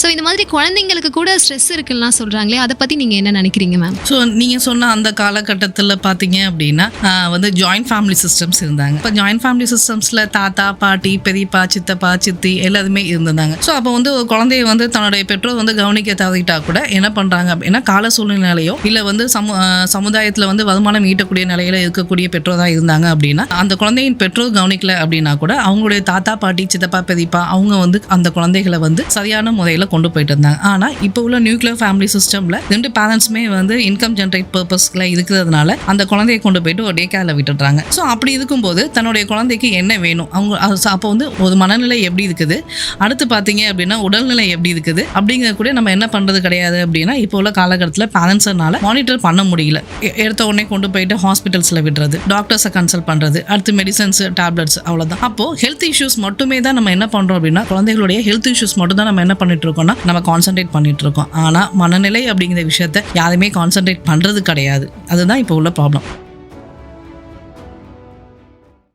So இந்த மாதிரி குழந்தைங்களுக்கு கூட ஸ்ட்ரெஸ் இருக்குலாம் சொல்கிறாங்களே, அதை பற்றி நீங்கள் என்ன நினைக்கிறீங்க மேம்? ஸோ நீங்கள் சொன்ன அந்த காலகட்டத்தில் பார்த்தீங்க அப்படின்னா வந்து ஜாயின்ட் ஃபேமிலி சிஸ்டம்ஸ் இருந்தாங்க. இப்போ ஜாயின்ட் ஃபேமிலி சிஸ்டம்ஸில் தாத்தா பாட்டி பெரியப்பா சித்தப்பா சித்தி எல்லாருமே இருந்தாங்க. ஸோ அப்போ வந்து குழந்தைய வந்து தன்னுடைய பெற்றோர் வந்து கவனிக்க தவறிட்டா கூட என்ன பண்ணுறாங்க அப்படின்னா கால சூழ்நிலையோ இல்லை வந்து சமுதாயத்தில் வந்து வருமானம் ஈட்டக்கூடிய நிலையில இருக்கக்கூடிய பெற்றோராக இருந்தாங்க அப்படின்னா அந்த குழந்தையின் பெற்றோர் கவனிக்கல அப்படின்னா கூட அவங்களுடைய தாத்தா பாட்டி சித்தப்பா பெரியப்பா அவங்க வந்து அந்த குழந்தைகளை வந்து சரியான முறையில் கொண்டு போயிட்டு இருந்தாங்க. ஆனால் இப்போ உள்ள நியூக்ளியர் ஃபேமிலி சிஸ்டம்ல 2 பேரண்ட்ஸுமே வந்து இன்கம் ஜென்ரேட் பர்பஸ்ல இருக்கிறதுனால அந்த குழந்தையை கொண்டு போயிட்டு ஒரு டே கேர்ல விட்டுடுறாங்க. ஸோ அப்படி இருக்கும்போது தன்னுடைய குழந்தைக்கு என்ன வேணும், அவங்க அப்போ வந்து ஒரு மனநிலை எப்படி இருக்குது, அடுத்து பார்த்தீங்க அப்படின்னா உடல்நிலை எப்படி இருக்குது அப்படிங்கிற கூட நம்ம என்ன பண்றது கிடையாது. அப்படின்னா இப்போ உள்ள காலகட்டத்தில் பேரண்ட்ஸ்னால மானிட்டர் பண்ண முடியல. எடுத்த உடனே கொண்டு போயிட்டு ஹாஸ்பிட்டல்ஸ்ல விடுறது, டாக்டர்ஸை கன்சல்ட் பண்றது, அடுத்து மெடிசன்ஸ் டேப்லெட்ஸ், அவ்வளவுதான். அப்போ ஹெல்த் இஷ்யூஸ் மட்டுமே தான் நம்ம என்ன பண்றோம் அப்படின்னா குழந்தைகளுடைய ஹெல்த் இஷ்யூஸ் மட்டும் தான் நம்ம என்ன பண்ணிட்டு இருக்கோம்னா நம்ம கான்சென்ட்ரேட் பண்ணிட்டு இருக்கோம். ஆனா மனநிலை அப்படிங்கிற விஷயத்த யாருமே கான்சென்ட்ரேட் பண்றது கிடையாது. அதுதான் இப்போ உள்ள ப்ராப்ளம்.